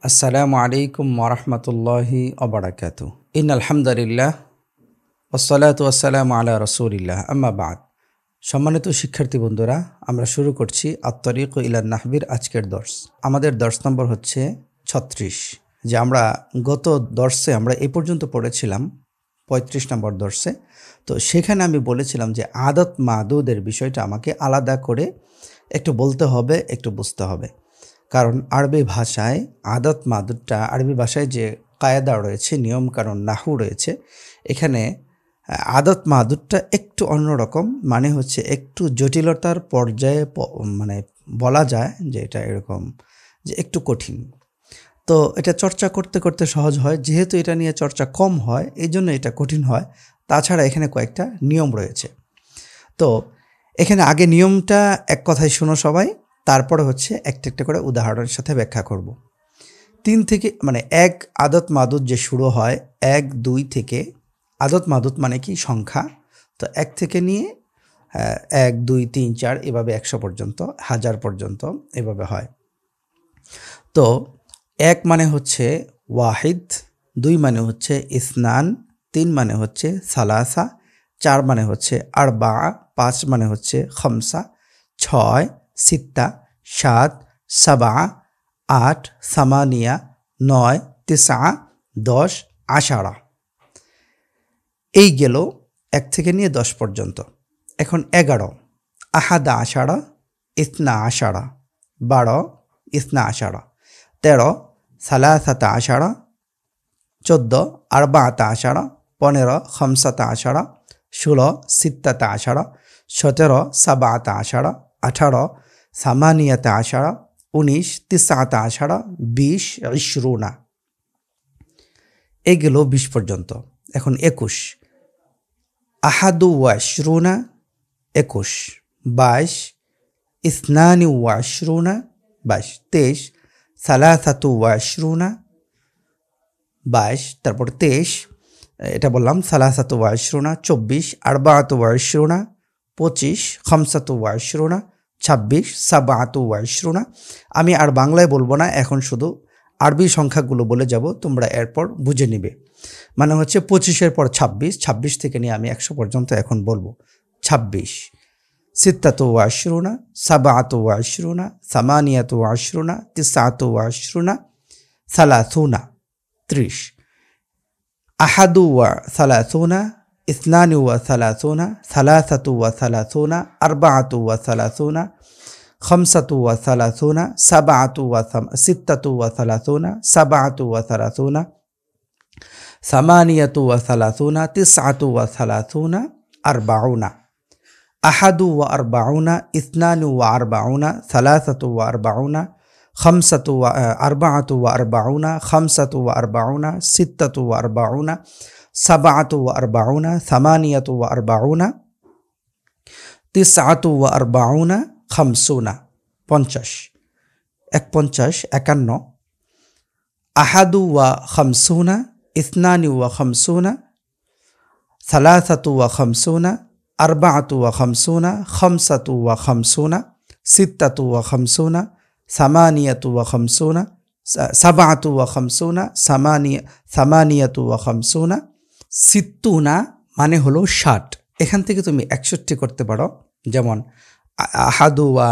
আসসালামু আলাইকুম ওরহমতুল্লাহি ওবারাকাতু। আলহামদুলিল্লাহ ওয়াসসালাতু ওয়াসসালামু আলা রাসূলিল্লাহ আম্মা বাদ। সম্মানিত শিক্ষার্থী বন্ধুরা, আমরা শুরু করছি আত-তরিক ইলান নাহবির আজকের দর্স। আমাদের দর্স নম্বর হচ্ছে 36, যে আমরা গত দর্সে আমরা এই পর্যন্ত পড়েছিলাম 35 নম্বর দর্সে। তো সেখানে আমি বলেছিলাম যে আদত মাদুদের বিষয়টা আমাকে আলাদা করে একটু বলতে হবে, একটু বুঝতে হবে। কারণ আরবি ভাষায় আদত মাদুদটা, আরবি ভাষায় যে কায়দা রয়েছে, নিয়মকানুন, নাহু রয়েছে, এখানে আদত মাদুদটা একটু অন্যরকম, মানে হচ্ছে একটু জটিলতার পর্যায়ে মানে বলা যায় যে এটা এরকম যে একটু কঠিন। তো এটা চর্চা করতে করতে সহজ হয়, যেহেতু এটা নিয়ে চর্চা কম হয় এই জন্য এটা কঠিন হয়। তাছাড়া এখানে কয়েকটা নিয়ম রয়েছে। তো এখানে আগে নিয়মটা এক কথায় শুনো সবাই, তারপরে হচ্ছে একটা একটা করে উদাহরণের সাথে ব্যাখ্যা করব। 3 থেকে মানে এক আদত মাদুদ যে শুরু হয় 1, 2 থেকে, আদত মাদুদ মানে কি সংখ্যা, তো 1 থেকে নিয়ে 1, 2, 3, 4 এভাবে 100 পর্যন্ত, 1000 পর্যন্ত এভাবে হয়। তো 1 মানে হচ্ছে ওয়াহিদ, 2 মানে হচ্ছে ইসনান, 3 মানে হচ্ছে সালাসা, 4 মানে হচ্ছে আরবা, 5 মানে হচ্ছে খামসা, 6 সিত্তা, 7 সাবা, 8 সামানিয়া, 9 তিসা, 10 আশারা। এই গেল 1 থেকে নিয়ে 10 পর্যন্ত। এখন 11 আহাদা আশারা, ইসনা আশারা, 12 ইসনা আশারা, 13 সালাসাতা আশারা, 14 আরবাতা আশারা, 15 খামসাতা আশারা, 16 সিত্তাতা আশারা, 17 সাবাতা আশারা, 18 সামানিয়াতা আশারা, 19 তিসাতা আশারা, 20 ইশরুনা। এগুলো 20 পর্যন্ত। এখন 21 আহাদু ওয়া ইশরুনা, 21, 22 ইসনানি ওয়া ইশরুনা, 22, 23 সালাসাতু ওয়া ইশরুনা, 22, তারপর 23, এটা বললাম সালাসাতু ওয়া ইশরুনা, 24 আরবাআতু ওয়া ইশরুনা, 25 খামসাতু ওয়া ইশরুনা, 26 সাবআতু ওয়া ইশরুনা। আমি আর বাংলায় বলবো না, এখন শুধু আরবি সংখ্যাগুলো বলে যাব, তোমরা এরপর বুঝে নিবে। মানে হচ্ছে 25-এর পর 26, 26 থেকে নিয়ে আমি 100 পর্যন্ত এখন বলবো। 26 সিত্তাতু ওয়া ইশরুনা, সাবআতু ওয়া ইশরুনা, সামানিয়াতু ওয়া ইশরুনা, তিসআতু ওয়া ইশরুনা, সালাসুনা 30 আহাদু ওয়া সালাসুনা, ইসনানি ওয়া সালাসুনা, সালাসাতু ওয়া সালাসুনা, আরবাআতু ওয়া সালাসুনা, খামসাতু ওয়া সালাসুনা, সাবআতু ওয়া সিত্তাতু ওয়া সালাসুনা, সাবআতু ওয়া সালাসুনা, সামানিয়াতু ওয়া সালাসুনা, তিসআতু ওয়া সালাসুনা, আরবাউনা। আহাদু ওয়া আরবাউনা, ইসনানি ওয়া আরবাউনা, সালাসাতু ওয়া আরবাউনা, খামসাতু ওয়া আরবাআতু ওয়া আরবাউনা, খামসাতু ওয়া আরবাউনা, সিত্তাতু ওয়া আরবাউনা, সাবআতু ওয়া আরবাউনা, সামানিয়াতু ওয়া আরবাউনা, তিসআতু ওয়া আরবাউনা, খামসুনা 50, 51 51 আহাদু ওয়া খামসুনা, ইসনানি ওয়া খামসুনা, সালাসাতু ওয়া খামসুনা, আরবাআতু ওয়া খামসুনা, খামসাতু ওয়া খামসুনা, সিত্তাতু ওয়া খামসুনা, সামানিয়াতু ওয়া খামসুনা, সাবআতু ওয়া খামসুনা, সামানিয়াতু ওয়া খামসুনা, সিত্তুনা মানে হলো 60। এখান থেকে তুমি 61 করতে পারো, যেমন আহাদু ওয়া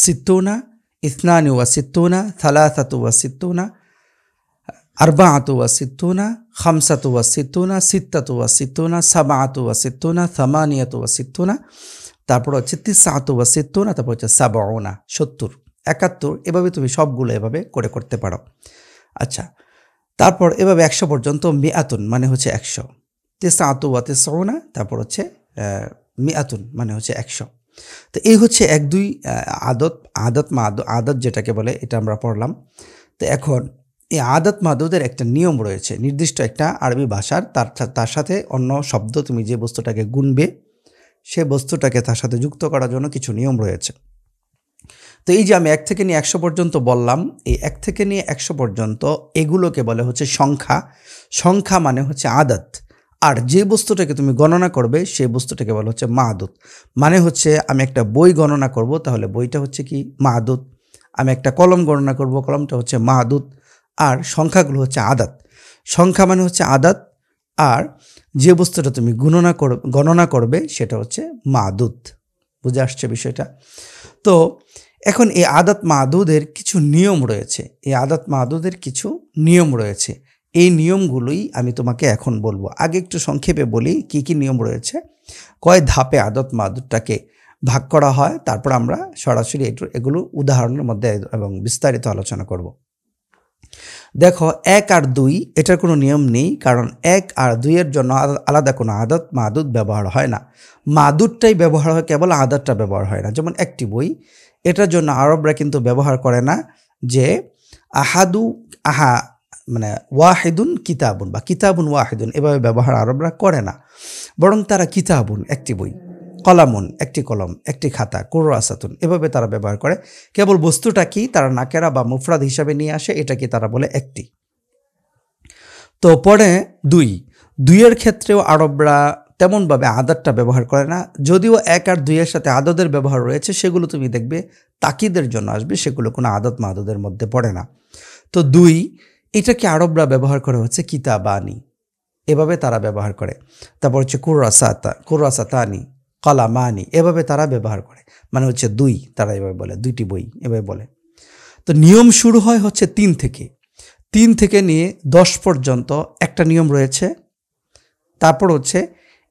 সিত্তুনা, ইসনানি ওয়া সিত্তুনা, সালাসাতু ওয়া সিত্তুনা, আরবাআতু ওয়া সিত্তুনা, খামসাতু ওয়া সিত্তুনা, সিত্তাতু ওয়া সিত্তুনা, সাবআতু ওয়া সিত্তুনা, সামানিয়াতু ওয়া সিত্তুনা, তারপর হচ্ছে তিসআতু ওয়া সিত্তুনা, তারপর হচ্ছে সাবউনা 70, 71। এভাবে তুমি সবগুলো এভাবে করে করতে পারো। আচ্ছা, তারপর এভাবে 100 পর্যন্ত। মিআতুন মানে হচ্ছে 100, তিসআতু ওয়া তিসউনা, তারপর হচ্ছে মিআতুন মানে হচ্ছে 100। তো এই হচ্ছে 1, 2 আদত যেটাকে বলে, এটা আমরা পড়লাম। তো এখন এই আদত মাদুদের একটা নিয়ম রয়েছে, নির্দিষ্ট একটা আরবি ভাষার, তার সাথে অন্য শব্দ তুমি যে বস্তুটাকে গুনবে সে বস্তুটাকে তার সাথে যুক্ত করার জন্য কিছু নিয়ম রয়েছে। তো এই যে আমি 1 থেকে নিয়ে 100 পর্যন্ত বললাম, এই 1 থেকে নিয়ে 100 পর্যন্ত এগুলোকে বলে হচ্ছে সংখ্যা। সংখ্যা মানে হচ্ছে আদত। আর যে বস্তুটাকে তুমি গণনা করবে সেই বস্তুটাকে বলা হচ্ছে মাদুদ। মানে হচ্ছে আমি একটা বই গণনা করব, তাহলে বইটা হচ্ছে কি মাদুদ। আমি একটা কলম গণনা করব, কলমটা হচ্ছে মাদুদ। আর সংখ্যাগুলো হচ্ছে আদাত। সংখ্যা মানে হচ্ছে আদাত, আর যে বস্তুটা তুমি গণনা করবে সেটা হচ্ছে মাদুদ। বুঝে আসছে বিষয়টা? তো এখন এই আদাত মাদুদের কিছু নিয়ম রয়েছে, এই নিয়মগুলোই আমি তোমাকে এখন বলবো। আগে একটু সংক্ষেপে বলি কি কি নিয়ম রয়েছে, কয় ধাপে আদাত মাদুদটাকে ভাগ করা হয়, তারপর আমরা সরাসরি এগুলো উদাহরণের মধ্যে এবং বিস্তারিত আলোচনা করব। দেখো 1 আর 2 এটার কোনো নিয়ম নেই, কারণ 1 আর 2 এর জন্য আলাদা কোনো আদাত মাদুদ ব্যবহার হয় না। মাদুদটাই ব্যবহার হয়, কেবল আদাতটা ব্যবহার হয় না। যেমন একটি বই, এটার জন্য আরবরা কিন্তু ব্যবহার করে না যে মানে ওয়াহিদুন কিতাবুন বা কিতাবুন ওয়াহিদুন, এভাবে ব্যবহার আরবরা করে না। বরং তারা কিতাবুন একটি বই, কলামুন একটি কলম, একটি খাতা, কুরআসাতুন এভাবে তারা ব্যবহার করে। কেবল বস্তুটা কি তারা নাকেরা বা মুফরাদ হিসাবে নিয়ে আসে, এটাকে তারা বলে একটি। তো পরে 2 এর ক্ষেত্রেও আরবরা তেমনভাবে আদাতটা ব্যবহার করে না, যদিও 1 আর 2 এর সাথে আদদের ব্যবহার রয়েছে, সেগুলো তুমি দেখবে তাকিদের জন্য আসবে, সেগুলো কোনো আদত মাদদের মধ্যে পড়ে না। তো 2 এটাকে আরবরা ব্যবহার করে হচ্ছে কিতাবানি, এভাবে তারা ব্যবহার করে। তারপর হচ্ছে কুরআসাতানি, কলামানি, এভাবে তারা ব্যবহার করে, মানে হচ্ছে 2, তারা এভাবে বলে 2টি বই এভাবে বলে। তো নিয়ম শুরু হয় হচ্ছে 3 থেকে নিয়ে 10 পর্যন্ত একটা নিয়ম রয়েছে। তারপর হচ্ছে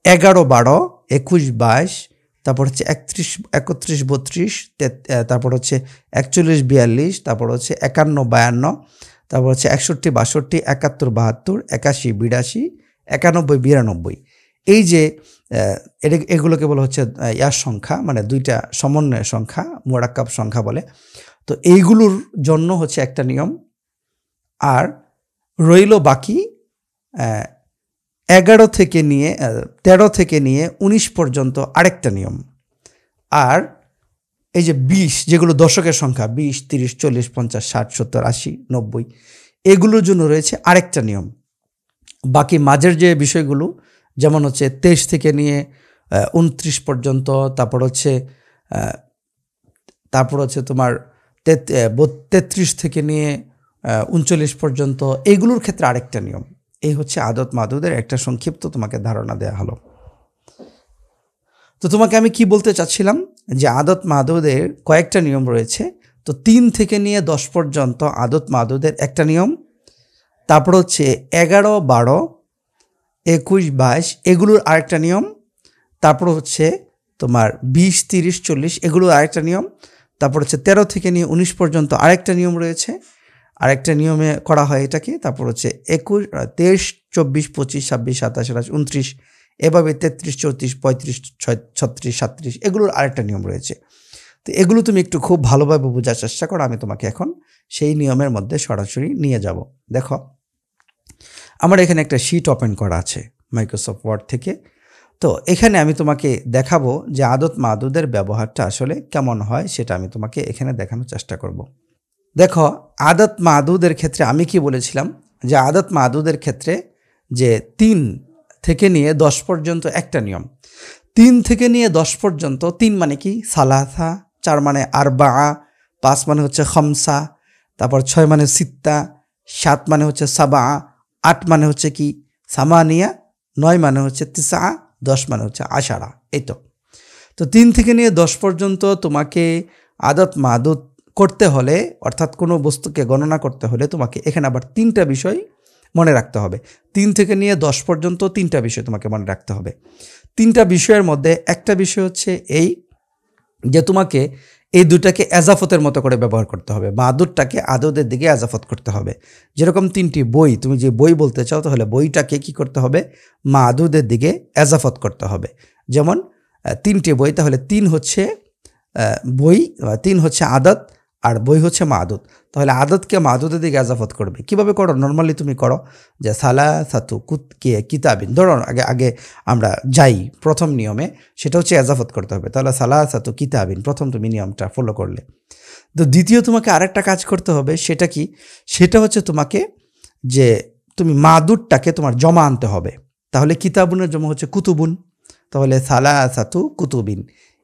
11, 12, 21, 22, তারপর হচ্ছে 31, 32, তারপর হচ্ছে 41, 42, তারপর হচ্ছে 51, 52, তারপর হচ্ছে 61, 62, 71, 72, 81, 82, 91, 92। এই যে এগুলোকে বলা হচ্ছে ইয়ার সংখ্যা, মানে 2টা সমন্বয় সংখ্যা, মুরাক্কাব সংখ্যা বলে। তো এইগুলোর জন্য হচ্ছে একটা নিয়ম, আর রইল বাকি 13 থেকে নিয়ে 19 পর্যন্ত আরেকটা নিয়ম। আর এই যে 20, যেগুলো দশকের সংখ্যা 20, 30, 40, 50, 60, 70, 80, 90, এগুলোর জন্য রয়েছে আরেকটা নিয়ম। বাকি মাঝের যে বিষয়গুলো, যেমন হচ্ছে 23 থেকে নিয়ে 29 পর্যন্ত, তারপর হচ্ছে তোমার 33 থেকে নিয়ে 39 পর্যন্ত, এইগুলোর ক্ষেত্রে আরেকটা নিয়ম। এই হচ্ছে আদত মাদুদের একটা সংক্ষিপ্ত তোমাকে ধারণা দেয়া হলো। তো তোমাকে আমি কি বলতে চাচ্ছিলাম, যে আদত মাদুদের কয়েকটা নিয়ম রয়েছে। তো 3 থেকে নিয়ে 10 পর্যন্ত আদত মাদুদের একটা নিয়ম, তারপর হচ্ছে 11, 12, 21, 22 এগুলোর আরেকটা নিয়ম, তারপর হচ্ছে তোমার 20, 30, 40 এগুলোর আরেকটা নিয়ম, তারপর হচ্ছে 13 থেকে নিয়ে 19 পর্যন্ত আরেকটা নিয়ম রয়েছে, আরেকটা নিয়মে করা হয় এটাকে। তারপর হচ্ছে 21, 23, 24, 25, 26, 27, 28, 29, এভাবে 33, 34, 35, 36, 37 এগুলোর আরেকটা নিয়ম রয়েছে। তো এগুলো তুমি একটু খুব ভালোভাবে বোঝার চেষ্টা করো, আমি তোমাকে এখন সেই নিয়মের মধ্যে সরাসরি নিয়ে যাব। দেখো, আমার এখানে একটা শিট ওপেন করা আছে মাইক্রোসফট ওয়ার্ড থেকে। তো এখানে আমি তোমাকে দেখাবো যে আদত মাদুদের ব্যবহারটা আসলে কেমন হয়, সেটা আমি তোমাকে এখানে দেখানোর চেষ্টা করব। দেখো, আদত মাদুদের ক্ষেত্রে আমি কি বলেছিলাম, যে আদত মাদুদের ক্ষেত্রে যে 3 থেকে নিয়ে 10 পর্যন্ত একটা নিয়ম। 3 থেকে নিয়ে 10 পর্যন্ত, 3 মানে কি সালাসা, 4 মানে আরবা, 5 মানে হচ্ছে খমসা, তারপর 6 মানে সিত্তা, 7 মানে হচ্ছে সাবা, 8 মানে হচ্ছে কি সামানিয়া, 9 মানে হচ্ছে তিসা, 10 মানে হচ্ছে আশারা। এই তো 3 থেকে নিয়ে 10 পর্যন্ত তোমাকে আদত মাদুদ করতে হলে, অর্থাৎ কোনো বস্তুকে গণনা করতে হলে, তোমাকে এখানে আবার 3টা বিষয় মনে রাখতে হবে। 3 থেকে নিয়ে 10 পর্যন্ত 3টা বিষয় তোমাকে মনে রাখতে হবে। 3টা বিষয়ের মধ্যে একটা বিষয় হচ্ছে এই, যে তোমাকে এই দুটাকে এজাফতের মতো করে ব্যবহার করতে হবে। মাদুদটাকে আদদের দিকে এজাফত করতে হবে। যেরকম 3টি বই, তুমি যে বই বলতে চাও, তাহলে বইটাকে কি করতে হবে, মাদুদের দিকে এজাফত করতে হবে। যেমন 3টি বই, তাহলে 3 হচ্ছে বই, 3 হচ্ছে আদত, আর বই হচ্ছে মাদুদ। তাহলে আদতকে মাদুদের দিকে এজাফত করবে। কিভাবে করো? নর্মালি তুমি করো যে সালাসাতু কিতাবিন, ধরো আগে আমরা যাই প্রথম নিয়মে, সেটা হচ্ছে এজাফত করতে হবে। তাহলে সালাসাতু কিতাবিন, প্রথম তুমি নিয়মটা ফলো করলে। তো দ্বিতীয় তোমাকে আরেকটা কাজ করতে হবে, সেটা কি? সেটা হচ্ছে তোমাকে যে তুমি মাদুদটাকে তোমার জমা আনতে হবে। তাহলে কিতাবুনের জমা হচ্ছে কুতুবুন, তাহলে সালাসাতু কুতুবিন,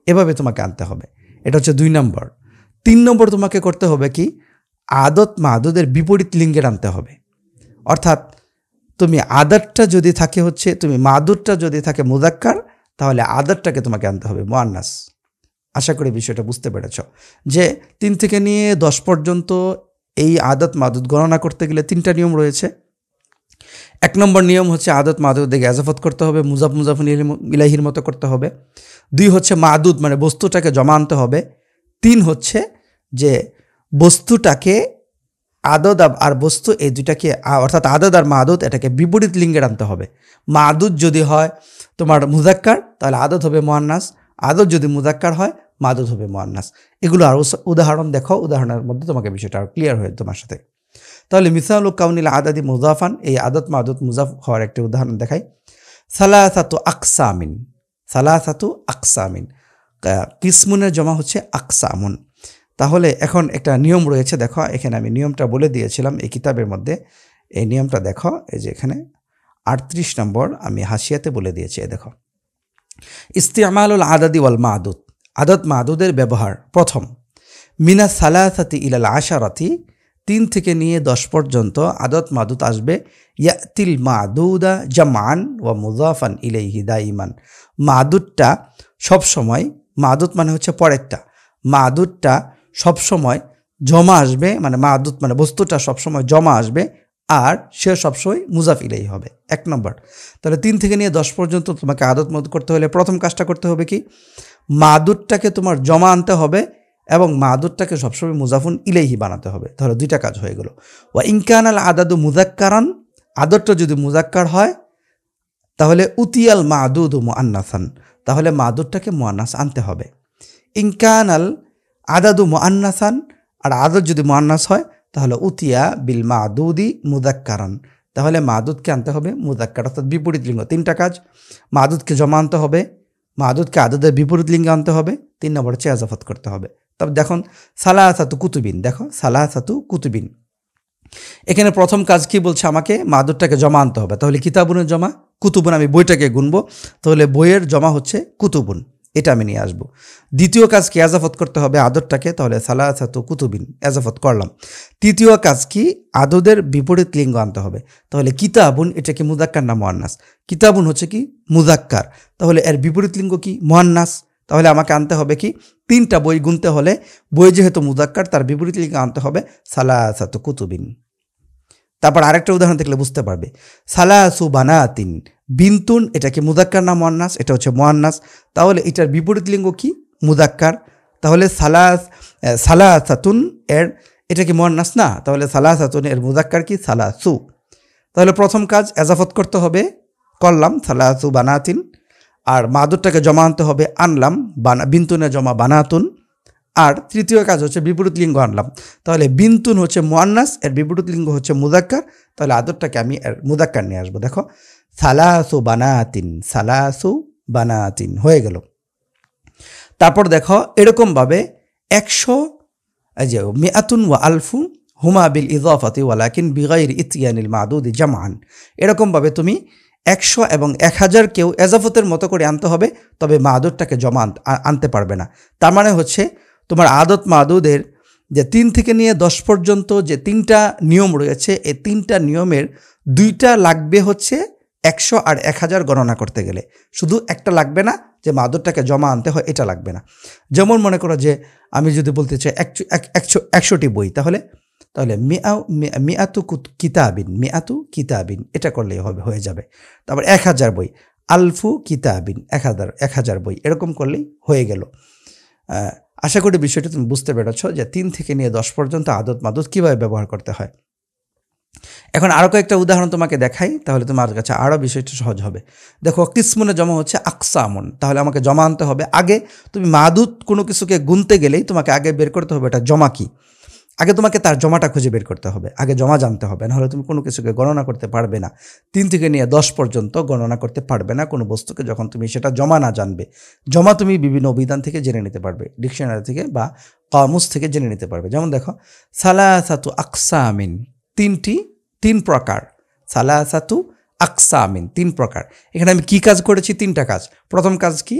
এভাবে তোমাকে আনতে হবে। এটা হচ্ছে 2 নম্বর। 3 নম্বর তোমাকে করতে হবে কি, আদত মাদুদের বিপরীত লিঙ্গের আনতে হবে। অর্থাৎ তুমি আদতটা যদি থাকে হচ্ছে, তুমি মাদুদটা যদি থাকে মুজাক্কার, তাহলে আদতটাকে তোমাকে আনতে হবে মুআন্নাস। আশা করি বিষয়টা বুঝতে পেরেছ যে 3 থেকে নিয়ে 10 পর্যন্ত এই আদত মাদুদ গণনা করতে গেলে 3টা নিয়ম রয়েছে। 1 নম্বর নিয়ম হচ্ছে আদত মাদুদ দেখে এজাফত করতে হবে, মুজাফ মুজাফুন ইলাইহির মতো করতে হবে। 2 হচ্ছে মাদুদ মানে বস্তুটাকে জমা আনতে হবে। 3 হচ্ছে যে বস্তুটাকে আদদ আর বস্তু এই দুটাকে, অর্থাৎ আদদ আর মাদুদ এটাকে বিপরীত লিঙ্গের আনতে হবে। মাদুদ যদি হয় তোমার মুজাক্কার, তাহলে আদত হবে মুআন্নাস। আদত যদি মুজাক্কার হয়, মাদুদ হবে মুআন্নাস। এগুলো আরও উদাহরণ দেখো, উদাহরণের মধ্যে তোমাকে বিষয়টা আরও ক্লিয়ার হয়ে তোমার সাথে। তাহলে মিসালু কাউনিল আদাদি মুজাফান, এই আদত মাদুদ মুজাফ হওয়ার একটি উদাহরণ দেখাই। সালাসাতু আকসামিন, সালাসাতু আকসামিন, কিসমুনের জমা হচ্ছে আকসামুন। তাহলে এখন একটা নিয়ম রয়েছে, দেখো এখানে আমি নিয়মটা বলে দিয়েছিলাম এই কিতাবের মধ্যে। এই নিয়মটা দেখো, এই যে এখানে 38 নম্বর আমি হাসিয়াতে বলে দিয়েছি। দেখো, ইস্তিমালুল আদাদি ওয়াল মাদুদ, আদত মাদুদের ব্যবহার। প্রথম, মিনা সালাসাতি ইলাল আশারাতি, 3 থেকে নিয়ে 10 পর্যন্ত আদত মাদুদ আসবে। ইয়াতিল মাদুদা জামান ওয়া মুজাফান ইলাইহি দাইমান, মাদুদটা সবসময়, মাদুদ মানে হচ্ছে পরেরটা, মাদুদটা সবসময় জমা আসবে, মানে মাদুদ মানে বস্তুটা সবসময় জমা আসবে, আর সে সবসময় মুজাফ ইলাইহি হবে। 1 নম্বর। তাহলে 3 থেকে নিয়ে 10 পর্যন্ত তোমাকে আদত মাদুদ করতে হলে প্রথম কাজটা করতে হবে কি, মাদুদটাকে তোমার জমা আনতে হবে এবং মাদুদটাকে সবসময় মুজাফুন ইলাইহি বানাতে হবে। তাহলে 2টা কাজ হয়ে গেল। ওয়া ইনকানাল আদাদু মুজাক্কারান, আদতটা যদি মুজাক্কার হয় তাহলে উতিয়াল মাদুদু মুআন্নাসান, তাহলে মাদুদটাকে মুআন্নাস আনতে হবে। ইনকানাল আদাদু মুআন্নাসান, আর আদত যদি মুআন্নাস হয় তাহলে উতিয়া বিল মাদুদি মুজাক্কারান, তাহলে মাদুদকে আনতে হবে মুজাক্কার, অর্থাৎ বিপরীত লিঙ্গ। 3টা কাজ, মাদুদকে জমা আনতে হবে, মাদুদকে আদতের বিপরীত লিঙ্গে আনতে হবে, 3 নম্বর হচ্ছে এজাফত করতে হবে। তবে দেখুন সালাসাতু কুতুবিন, দেখো সালাসাতু কুতুবিন, এখানে প্রথম কাজ কি বলছে, আমাকে মাদুদটাকে জমা আনতে হবে। তাহলে কিতাবুনের জমা, কুতুবুন আমি বইটাকে গুনবো, তাহলে বইয়ের জমা হচ্ছে কুতুবুন, এটা আমি নিয়ে আসবো। দ্বিতীয় কাজ কি, এজাফত করতে হবে আদতটাকে, তাহলে সালাসাতু কুতুবিন এজাফত করলাম। তৃতীয় কাজ কি, আদদের বিপরীত লিঙ্গ আনতে হবে। তাহলে কিতাবুন, এটা কি মুজাক্কার না মুআন্নাস? কিতাবুন হচ্ছে কি মুজাক্কার, তাহলে এর বিপরীত লিঙ্গ কি মুআন্নাস। তাহলে আমাকে আনতে হবে কি, 3টা বই গুনতে হলে বই যেহেতু মুজাক্কার তার বিপরীত লিঙ্গ আনতে হবে সালাসাতু কুতুবিন। তারপর আরেকটা উদাহরণ দেখলে বুঝতে পারবে, সালাসু বানাতিন, বিনতুন এটা কি মুজাক্কার না মুআন্নাস? এটা হচ্ছে মুআন্নাস, তাহলে এটার বিপরীত লিঙ্গ কি মুজাক্কার। তাহলে সালাসাতুন এর এটা কি মুআন্নাস না? তাহলে সালাসাতুন এর মুজাক্কার কি সালাসু। তাহলে প্রথম কাজ এজাফত করতে হবে, করলাম সালাসু বানাতিন, আর মাদুদটাকে জমা আনতে হবে, আনলাম বিনতুনের জমা বানাতুন। আর তৃতীয় কাজ হচ্ছে বিপরীত লিঙ্গ আনলাম, তাহলে বিনতুন হচ্ছে মুআন্নাস, এর বিপরীত লিঙ্গ হচ্ছে মুজাক্কার, তাহলে আদতটাকে আমি এর মুজাক্কার নিয়ে আসবো। দেখো সালাসু বানাতিন, সালাসু বানাতিন হয়ে গেল। তারপর দেখো এরকমভাবে 100, এই যে মিআতুন ওয়া আলফু হুমা বিল ইজাফাতি ওয়ালাকিন বিগাইর ইতিয়ানিল মাদুদি জামান, এরকমভাবে তুমি 100 এবং 1000 কেউ এজাফতের মতো করে আনতে হবে, তবে মাদুদটাকে জমা আনতে পারবে না। তার মানে হচ্ছে তোমার আদত মাদুদের যে 3 থেকে নিয়ে 10 পর্যন্ত যে 3টা নিয়ম রয়েছে, এই 3টা নিয়মের 2টা লাগবে হচ্ছে 100 আর 1000 গণনা করতে গেলে, শুধু একটা লাগবে না যে মাদুদটাকে জমা আনতে হয়, এটা লাগবে না। যেমন মনে করো যে আমি যদি বলতে চাই 100টি বই, তাহলে মিআতু কিতাবিন, মিআতু কিতাবিন এটা করলেই হবে, হয়ে যাবে। তারপর 1000 বই, আলফু কিতাবিন 1000 বই, এরকম করলেই হয়ে গেল। আশা করি বিষয়টা তুমি বুঝতে পেরেছ যে 3 থেকে নিয়ে 10 পর্যন্ত আদত মাদুদ কীভাবে ব্যবহার করতে হয়। এখন আরও কয়েকটা উদাহরণ তোমাকে দেখাই, তাহলে তোমার কাছে আরও বিষয়টা সহজ হবে। দেখো কিসমুনে জমা হচ্ছে আকসামুন, তাহলে আমাকে জমা আনতে হবে। আগে তুমি মাদুদ কোনো কিছুকে গুনতে গেলেই তোমাকে আগে বের করতে হবে এটা জমা কি, আগে তোমাকে তার জমাটা খুঁজে বের করতে হবে, আগে জমা জানতে হবে, নাহলে তুমি কোনো কিছুকে গণনা করতে পারবে না। 3 থেকে নিয়ে 10 পর্যন্ত গণনা করতে পারবে না কোনো বস্তুকে, যখন তুমি সেটা জমা না জানবে। জমা তুমি বিভিন্ন অভিধান থেকে জেনে নিতে পারবে, ডিকশনারি থেকে বা কামুস থেকে জেনে নিতে পারবে। যেমন দেখো সালাসাতু আকসামিন, 3 প্রকার, সালাসাতু আকসামিন, 3 প্রকার। এখানে আমি কি কাজ করেছি? 3টা কাজ। প্রথম কাজ কি?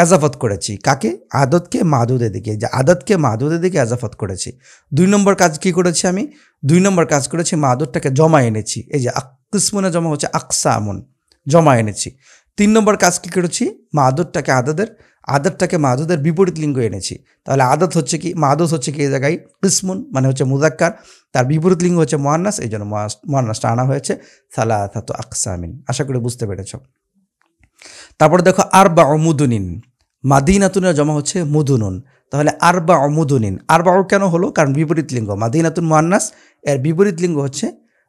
এজাফত করেছি। কাকে? আদতকে মাদুদের দিকে, যে আদতকে মাদুদের দিকে এজাফত করেছি। 2 নম্বর কাজ কি করেছি আমি? 2 নম্বর কাজ করেছি মাদুদটাকে জমা এনেছি। এই যে কিসমুনে জমা হচ্ছে আকসামুন, জমা এনেছি। 3 নম্বর কাজ কি করেছি? মাদুদটাকে আদতটাকে মাদুদের বিপরীত লিঙ্গ এনেছি। তাহলে আদত হচ্ছে কি? মাদুদ হচ্ছে কি এই জায়গায় কিসমুন, মানে হচ্ছে মুজাক্কার, তার বিপরীত লিঙ্গ হচ্ছে মুয়ান্নাস, এই জন্য মুয়ান্নাসটা আনা হয়েছে সালাসাতু আকসামিন। আশা করি বুঝতে পেরেছ। তারপরে দেখো আরবা মুদুনিন, মাদিনাতুনের জমা হচ্ছে মুদুনুন। তাহলে আরবা মুদুনিন, আরবা কেন হলো? কারণ বিপরীত লিঙ্গ, মাদিনাতুন মুয়ান্নাস, এর বিপরীত লিঙ্গ হচ্ছে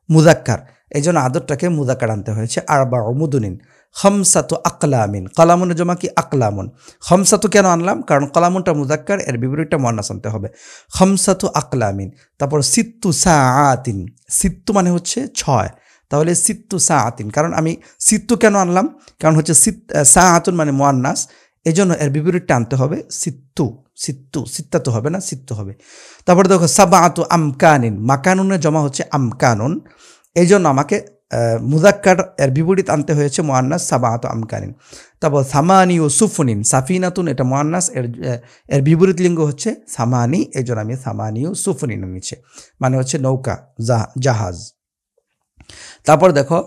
মুজাক্কার, এই জন্য আদরটাকে মুজাক্কার আনতে হয়েছে আরবা মুদুনিন। খামসাতু আকলামিন, কলামুনের জমা কি? আকলামুন। খামসাতু কেন আনলাম? কারণ কলামুনটা মুজাক্কার, এর বিপরীতটা মুয়ান্নাস আনতে হবে। খামসাতু আকলামিন। তারপর সিত্তু সাআতিন, সিত্তু মানে হচ্ছে 6, তাহলে সিত্তু সাআতিন। কারণ আমি সিত্তু কেন আনলাম? কারণ হচ্ছে সাআতুন মানে মুয়ান্নাস, এই জন্য এর বিপরীতটা আনতে হবে সিত্তু। সিত্তাতু হবে না, সিত্তু হবে। তারপরে দেখো সাবাআতু আমকানিন, মাকানুনের জমা হচ্ছে আমকানুন, এই জন্য আমাকে মুজাক্কার এর বিপরীত আনতে হয়েছে মুয়ান্নাস সাবাআতু আমকানিন। তারপর সামানিউ সুফুনিন, সাফিনাতুন এটা মুয়ান্নাস, এর বিপরীত লিঙ্গ হচ্ছে সামানি, এই জন্য আমি সামানিউ সুফুনিন নিচ্ছে, মানে হচ্ছে নৌকা, জাহাজ। তারপর দেখো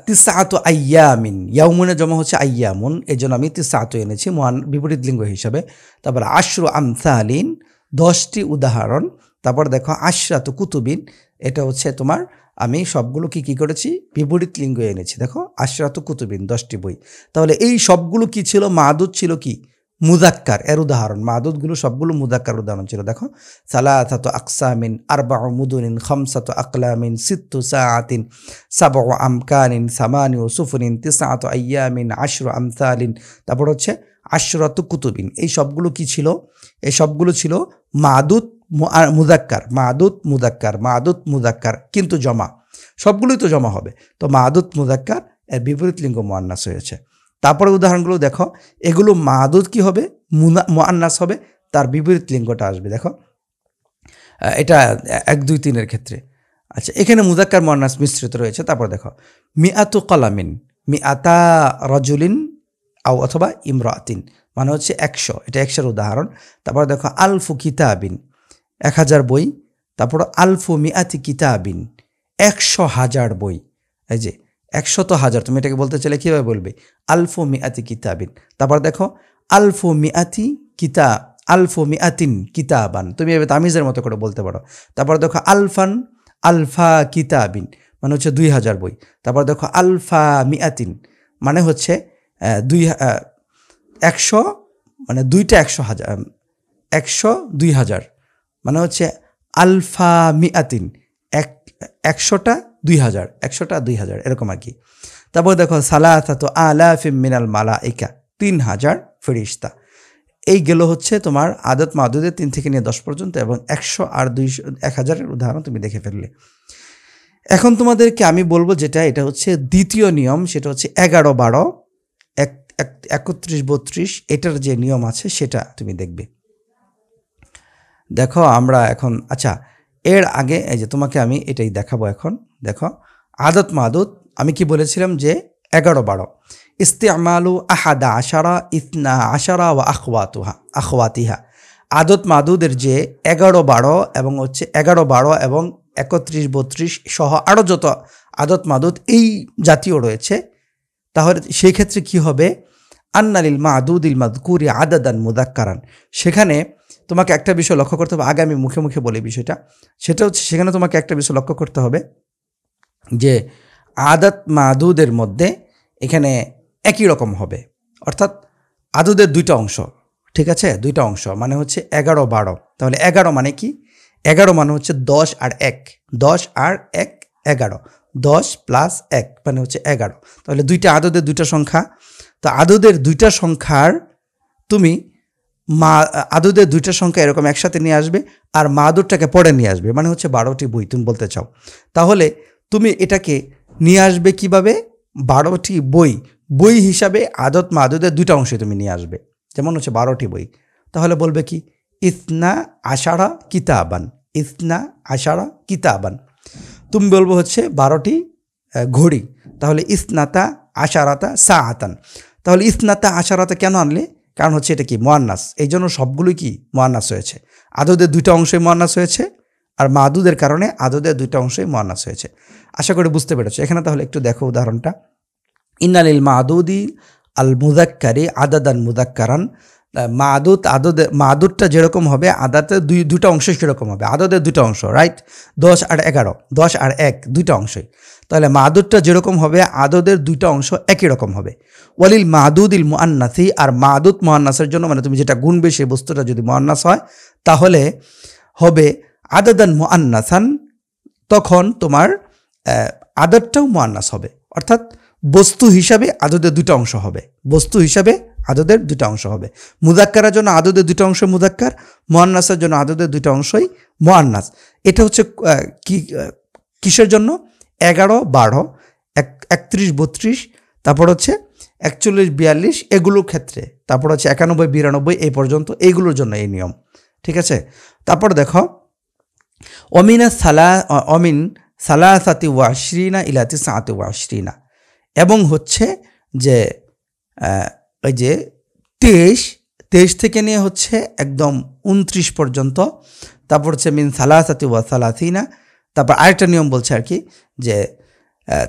তিসআতু আইয়ামিন, ইয়াউমুনের জমা হচ্ছে আইয়ামুন, এই জন্য আমি তিসআতু এনেছি বিপরীত লিঙ্গ হিসাবে। তারপর আশরু আমসালিন, 10টি উদাহরণ। তারপর দেখো আশরাতু কুতুবিন, এটা হচ্ছে তোমার আমি সবগুলো কি করেছি? বিপরীত লিঙ্গ এনেছি। দেখো আশরাতু কুতুবিন, 10টি বই। তাহলে এই সবগুলো কি ছিল? মাদুদ ছিল কি? মুজাক্কার, এর উদাহরণ। মাদুদগুলো সবগুলো মুজাক্কার উদাহরণ ছিল। দেখো সালাসাতু আকসামিন, আরবাউ মুদুনিন, খামসাতু আকলামিন, সিত্তু সাআতিন, সাবউ আমকানিন, সামানিউ সুফুনিন, তিসআতু আইয়ামিন, আশরু আমসালিন। তারপর হচ্ছে আশরাতু কুতুবিন। এই সবগুলো কি ছিল? এই সবগুলো ছিল মাদুদ মুজাক্কার, মাদুদ মুজাক্কার, কিন্তু জমা, সবগুলোই তো জমা হবে। তো মাদুদ মুজাক্কার, এর বিপরীত লিঙ্গ মুয়ান্নাস হয়েছে। তারপরে উদাহরণগুলো দেখো, এগুলো মাদুদ কি হবে? মুয়ান্নাস হবে, তার বিপরীত লিঙ্গটা আসবে। দেখো এটা 1, 2, 3 ক্ষেত্রে। আচ্ছা, এখানে মুজাক্কার মুয়ান্নাস মিশ্রিত রয়েছে। তারপর দেখো মিআতু কলামিন, মিআতা রাজুলিন অথবা ইমরাতিন, মানে হচ্ছে 100, এটা 100-এর উদাহরণ। তারপর দেখো আলফু কিতাবিন, 1000 বই। তারপর আলফু মিআতি কিতাবিন, 100,000 বই। এই যে 100 তো হাজার, তুমি এটাকে বলতে চাইলে কীভাবে বলবে? আলফু মিআতি কিতাবিন। তারপর দেখো আলফু মিআতিন কিতাবান, তুমি এভাবে তামিজের মতো করে বলতে পারো। তারপর দেখো আলফা কিতাবিন, মানে হচ্ছে 2000 বই। তারপর দেখো আলফা মিআতিন, মানে হচ্ছে 100, মানে 2টা 100,000, 100 2000, মানে হচ্ছে আলফা মিআতিন, 100টা 2000, এরকম আর কি। তারপর দেখো সালাসাতু আলাফিম মিনাল মালাইকা, 3000 ফেরেশতা। এই গেল হচ্ছে তোমার আদত মাদুদের 3 থেকে নিয়ে 10 পর্যন্ত, এবং 100 আর 200, 1000-এর উদাহরণ তুমি দেখে ফেললে। এখন তোমাদেরকে আমি বলবো যেটা, এটা হচ্ছে দ্বিতীয় নিয়ম, সেটা হচ্ছে 11, 12, 31, 32, এটার যে নিয়ম আছে সেটা তুমি দেখবে। দেখো আমরা এখন, আচ্ছা এর আগে এই যে তোমাকে আমি এটাই দেখাবো এখন। দেখো আদত মাদুদ আমি কি বলেছিলাম যে 11, 12, ইস্তেমালু আহাদা আশারা, ইতনা আশারা ওয়া আখওয়াতিহা। আদত মাদুদের যে 11, 12 এবং হচ্ছে 11, 12 এবং 31, 32 সহ আরও যত আদত মাদুদ এই জাতীয় রয়েছে, তাহলে সেই ক্ষেত্রে কি হবে? আন্নালিল মাদুদিল মাযকুরি আদাদান মুযাক্কারান। সেখানে তোমাকে একটা বিষয় লক্ষ্য করতে হবে, আগে আমি মুখে মুখে বলি বিষয়টা, সেটা হচ্ছে সেখানে তোমাকে একটা বিষয় লক্ষ্য করতে হবে যে আদাত মাদুদের মধ্যে এখানে একই রকম হবে, অর্থাৎ আদুদের 2টা অংশ, ঠিক আছে? 2টা অংশ মানে হচ্ছে 11, 12। তাহলে 11 মানে কি? 11 মানে হচ্ছে 10 আর 1, 10 আর 1 11, 10 + 1 মানে হচ্ছে 11। তাহলে 2টা আদুদের 2টা সংখ্যা। তো আদুদের 2টা সংখ্যার তুমি আদুদের 2টা সংখ্যা এরকম একসাথে নিয়ে আসবে, আর মাদুরটাকে পরে নিয়ে আসবে, মানে হচ্ছে 12টি বই তুমি বলতে চাও। তাহলে তুমি এটাকে নিয়ে আসবে কিভাবে? 12টি বই হিসাবে আদত মাদুদের 2টা অংশে তুমি নিয়ে আসবে, যেমন হচ্ছে 12টি বই। তাহলে বলবে কি? ইসনা আশারা কিতাবান, ইসনা আশারা কিতাবান। তুমি বলবো হচ্ছে 12টি ঘড়ি, তাহলে ইসনাতা আশারাতা সাআতান। তাহলে ইসনাতা আশারাতা কেন আনলে? কারণ হচ্ছে এটা কি মুআন্নাস, এই জন্য সবগুলোই কি মুআন্নাস হয়েছে। আদদের দুইটা অংশই মুআন্নাস হয়েছে, আর মাদুদের কারণে আদদের দুইটা অংশই মুআন্নাস হয়েছে। আশা করি বুঝতে পেরেছো। এখানে তাহলে একটু দেখো উদাহরণটা। ইন্নালিল মাদুদি আল মুযাক্কারি আদাদান মুযাক্কারান। মাদুদটা যেরকম হবে আদাতের দুইটা অংশ সেরকম হবে, আদদের দুটো অংশ, রাইট? 10 আর 11, 10 আর 1 দুইটা অংশই। তাহলে মাদুদটা যেরকম হবে আদদের দুইটা অংশ একই রকম হবে। ওয়ালিল মাদুদিল মুআন্নাসি, আর মাদুদ মুআন্নাসের জন্য মানে তুমি যেটা গুনবে সেই বস্তুটা যদি মুআন্নাস হয় তাহলে হবে আদাদান মুআন্নাসান, তখন তোমার আদদটাও মুআন্নাস হবে। অর্থাৎ বস্তু হিসাবে আদদের দুটো অংশ হবে, বস্তু হিসাবে আদদের দুটো অংশ হবে। মুযাক্কারের জন্য আদদের দুটো অংশ মুযাক্কার, মুআন্নাসের জন্য আদদের দুটো অংশই মুআন্নাস। এটা হচ্ছে কিসের জন্য? 11, 12, 31, 32, তারপর হচ্ছে 41, 42 এগুলোর ক্ষেত্রে, তারপর হচ্ছে 91, 92 এই পর্যন্ত, এইগুলোর জন্য এই নিয়ম। ঠিক আছে? তারপর দেখো অমিন সালাসাতি ওয়াশরিনা ইলা তিসআতি ওয়াশরিনা, এবং হচ্ছে যে ওই যে 23 থেকে নিয়ে হচ্ছে একদম 29 পর্যন্ত, তারপর হচ্ছে মিন সালাসাতি ওয়া সালাসিনা। তারপর আরেকটা নিয়ম বলছে আর কি যে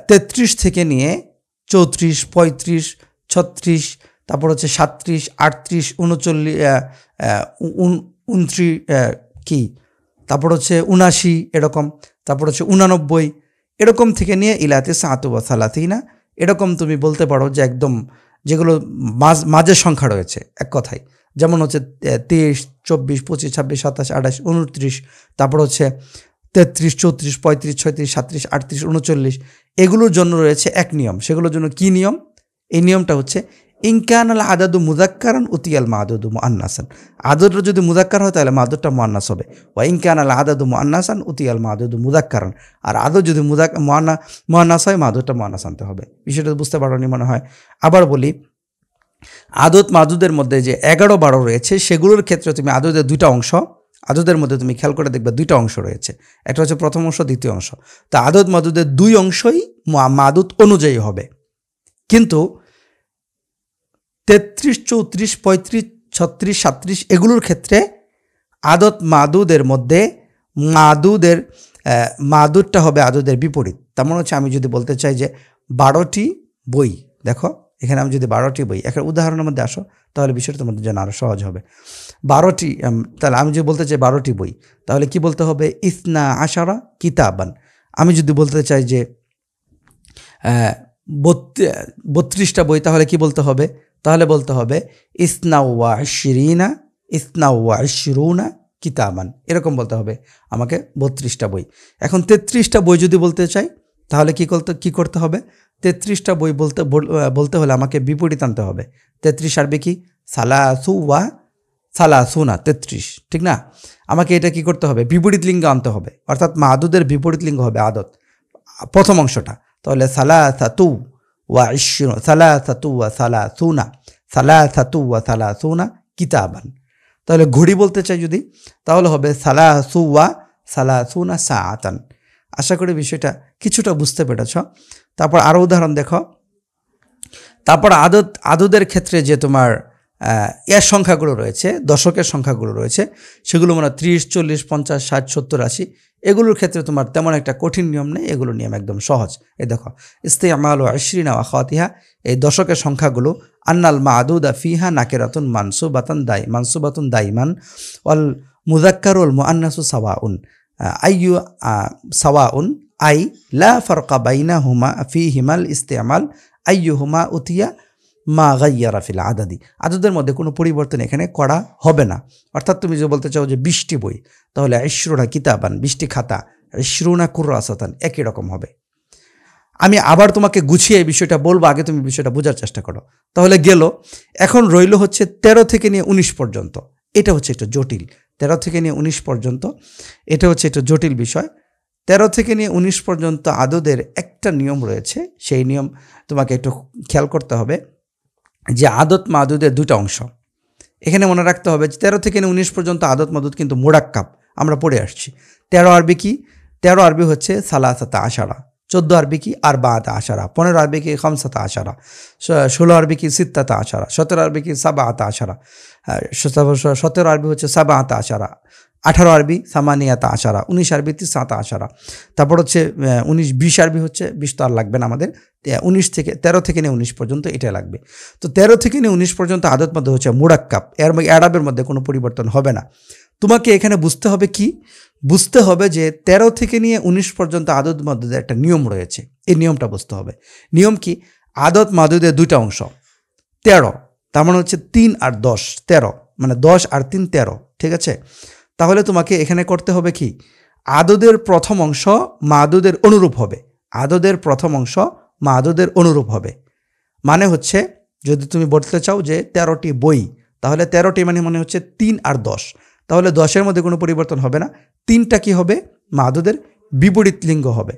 33 থেকে নিয়ে 34, 35, 36, তারপর হচ্ছে 37, 38, 29 কি, তারপর হচ্ছে 79 এরকম, তারপর হচ্ছে 89 এরকম থেকে নিয়ে ইলাতে সাত ওয়া সালাসিনা, এরকম তুমি বলতে পারো যে একদম যেগুলো মাঝের সংখ্যা রয়েছে এক কথায়, যেমন হচ্ছে 23, 24, 25, 26, 27, 28, 29, তারপর হচ্ছে 33, 34, 35, 36, 37, 38, 39 এগুলোর জন্য রয়েছে এক নিয়ম। সেগুলোর জন্য কি নিয়ম? এই নিয়মটা হচ্ছে ইনকান আল আদাদু মুযাক্কারান উতিয়াল মাদুদু মুআন্নাসান। আদদটা যদি মুযাক্কার হয় তাহলে মাদুদটা মুআন্নাস হবে। ওয়া ইনকান আল আদাদু মুআন্নাসান উতিয়াল মাদুদু মুযাক্কারান, আর আদদ যদি মুআন্নাস হয় মাদুদটা মুআন্নাস আনতে হবে। বিষয়টা বুঝতে পারোনি মনে হয়। আবার বলি, আদদ মাদুদের মধ্যে যে 11, 12 রয়েছে সেগুলোর ক্ষেত্রে তুমি আদদের দুইটা অংশ, আদদের মধ্যে তুমি খেয়াল করে দেখবে দুইটা অংশ রয়েছে, একটা হচ্ছে প্রথম অংশ, দ্বিতীয় অংশ। তা আদদ মাদুদের দুই অংশই মাদুদ অনুযায়ী হবে। কিন্তু 33, 34, 35, 36, 37 এগুলোর ক্ষেত্রে আদদ মাদুদের মধ্যে মাদুদটা হবে আদদের বিপরীত। তার মানে হচ্ছে আমি যদি বলতে চাই যে 12টি বই, দেখো এখানে আমি যদি 12টি বই, একটা উদাহরণের মধ্যে আসো তাহলে বিষয়টা তোমাদের জন্য আরও সহজ হবে। 12টি, তাহলে আমি যদি বলতে চাই 12টি বই, তাহলে কি বলতে হবে? ইসনা আশারা কিতাবান। আমি যদি বলতে চাই যে 32টা বই, তাহলে কি বলতে হবে? তাহলে বলতে হবে ইসনা ওয়া ইশরুনা কিতাবান, এরকম বলতে হবে আমাকে 32টা বই। এখন 33টা বই যদি বলতে চাই তাহলে কি করতে হবে? 33টা বই বলতে হলে আমাকে বিপরীত আনতে হবে। 33 আরবি কি? সালাসু ওয়া সালাসুনা, 33, ঠিক না? আমাকে এটা কি করতে হবে? বিপরীত লিঙ্গ আনতে হবে, অর্থাৎ মাদুদের বিপরীত লিঙ্গ হবে আদত, প্রথম অংশটা। তাহলে সালাসাতু ওয়া সালাসুনা কিতাবান। তাহলে ঘড়ি বলতে চাই যদি, তাহলে হবে সালাসু ওয়া সালাসুনা সাআতান। আশা করি বিষয়টা কিছুটা বুঝতে পেরেছ। তারপর আরও উদাহরণ দেখো। তারপর আদদের ক্ষেত্রে যে তোমার এর সংখ্যাগুলো রয়েছে, দশকের সংখ্যাগুলো রয়েছে, সেগুলো মানে 30, 40, 50, 60, 70, 80 এগুলোর ক্ষেত্রে তোমার তেমন একটা কঠিন নিয়ম নেই, এগুলো নিয়ম একদম সহজ। এই দেখো ইস্তিমালু আশরিনা ওয়া খাতিহা, এই দশকের সংখ্যাগুলো আন্নাল মাদুদা ফিহা নাকিরাতুন মানসুবাতুন দাইমান ওয়াল মুযাক্কারু ওয়াল মুআন্নাসু সাওয়াউন আই লা ফারকা বাইনাহুমা ফিহিমাল ইস্তিমাল আইয়ুহুমা উতিয়া মা গাইয়ারা ফিল আদাদি। আদদের মধ্যে কোনো পরিবর্তন এখানে করা হবে না। অর্থাৎ তুমি যে বলতে চাও যে 20টি বই, তাহলে ইশরুনা কিতাবান, 20টি খাতা, ইশরুনা কুররাসাতান, একই রকম হবে। আমি আবার তোমাকে গুছিয়ে এই বিষয়টা বলবো, আগে তুমি বিষয়টা বোঝার চেষ্টা করো। তাহলে গেল, এখন রইল হচ্ছে 13 থেকে নিয়ে 19 পর্যন্ত। এটা হচ্ছে একটু জটিল। 13 থেকে নিয়ে 19 পর্যন্ত এটা হচ্ছে একটু জটিল বিষয়। 13 থেকে নিয়ে 19 পর্যন্ত আদদের একটা নিয়ম রয়েছে, সেই নিয়ম তোমাকে একটু খেয়াল করতে হবে যে আদত মাদুদের দুটো অংশ। এখানে মনে রাখতে হবে যে 13 থেকে 19 পর্যন্ত আদত মাদুদ কিন্তু মুরাক্কাব, আমরা পড়ে আসছি। 13 আরবি কি? 13 আরবি হচ্ছে সালাসাতা আশারা, 14 আরবি কি আরবাআতা আশারা, 15 আরবি কি খামসাতা আশারা, 16 আরবি কি সিত্তাতা আশারা, 17 আরবি কি সাবাআতা আশারা, 17 আরবি হচ্ছে সাবাআতা আশারা, 18 আরবি সামানিয়াতা আশারা, 19 আরবি তিসআতা আশারা। তারপর হচ্ছে 19-20 আরবি হচ্ছে 20 তো আর লাগবে না আমাদের, 13 থেকে নিয়ে 19 পর্যন্ত এটা লাগবে। তো 13 থেকে নিয়ে 19 পর্যন্ত আদত মধ্যে হচ্ছে মুরাক্কাব, এরাবের মধ্যে কোনো পরিবর্তন হবে না। তোমাকে এখানে বুঝতে হবে কি, বুঝতে হবে যে 13 থেকে নিয়ে 19 পর্যন্ত আদত মাদুদের একটা নিয়ম রয়েছে, এই নিয়মটা বুঝতে হবে। নিয়ম কি, আদত মাদুদের দুইটা অংশ, 13, তার মানে হচ্ছে 3 আর 10, 13 মানে 10 আর 3 13, ঠিক আছে। তাহলে তোমাকে এখানে করতে হবে কি, আদদের প্রথম অংশ মাদুদের অনুরূপ হবে, আদদের প্রথম অংশ মাদুদের অনুরূপ হবে। মানে হচ্ছে যদি তুমি বলতে চাও যে 13টি বই, তাহলে 13টি মানে হচ্ছে 3 আর 10, তাহলে 10-এর মধ্যে কোনো পরিবর্তন হবে না, 3টা কি হবে, মাদুদের বিপরীত লিঙ্গ হবে।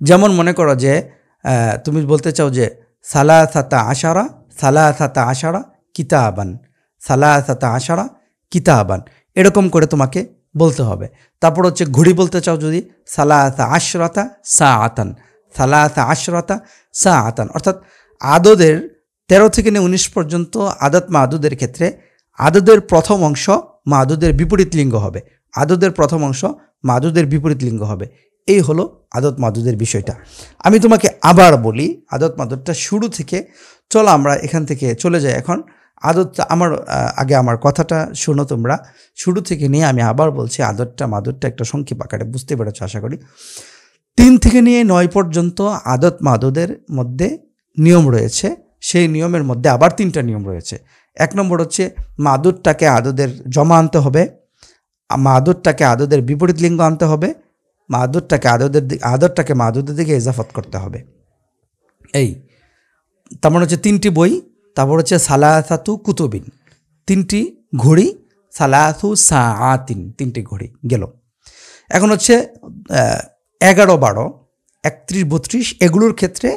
যেমন মনে করো যে তুমি বলতে চাও যে সালাসাতা আশারা, সালাসাতা আশারা কিতাবান, সালাসাতা আশারা কিতাবান, এরকম করে তোমাকে বলতে হবে। তারপর হচ্ছে ঘড়ি বলতে চাও যদি, সালাসা আশরাতা সাআতান, সালাসা আশরাতা সাআতান, অর্থাৎ আদদের 13 থেকে নিয়ে 19 পর্যন্ত আদত মাদুদের ক্ষেত্রে আদদের প্রথম অংশ মাদুদের বিপরীত লিঙ্গ হবে, আদদের প্রথম অংশ মাদুদের বিপরীত লিঙ্গ হবে। এই হলো আদত মাদুদের বিষয়টা। আমি তোমাকে আবার বলি আদত মাদুদটা শুরু থেকে, চলো আমরা এখান থেকে চলে যাই এখন আদত। আগে আমার কথাটা শোনো তোমরা, শুরু থেকে নিয়ে আমি আবার বলছি, আদতটা মাদুদটা একটা সংক্ষিপ্ত আকারে বুঝতে পেরেছো আশা করি। 3 থেকে নিয়ে 9 পর্যন্ত আদত মাদুদের মধ্যে নিয়ম রয়েছে, সেই নিয়মের মধ্যে আবার 3টা নিয়ম রয়েছে। 1 নম্বর হচ্ছে মাদুদটাকে আদদের জমা আনতে হবে, মাদুদটাকে আদদের বিপরীত লিঙ্গ আনতে হবে, আদরটাকে মাদুদের দিকে ইজাফত করতে হবে। এই তার মানে হচ্ছে 3টি বই, তারপর হচ্ছে সালাসাতু কুতুবিন, 3টি ঘড়ি, সালাসু সাআতিন, 3টি ঘড়ি গেল। এখন হচ্ছে 11, 12, 31, 32 এগুলোর ক্ষেত্রে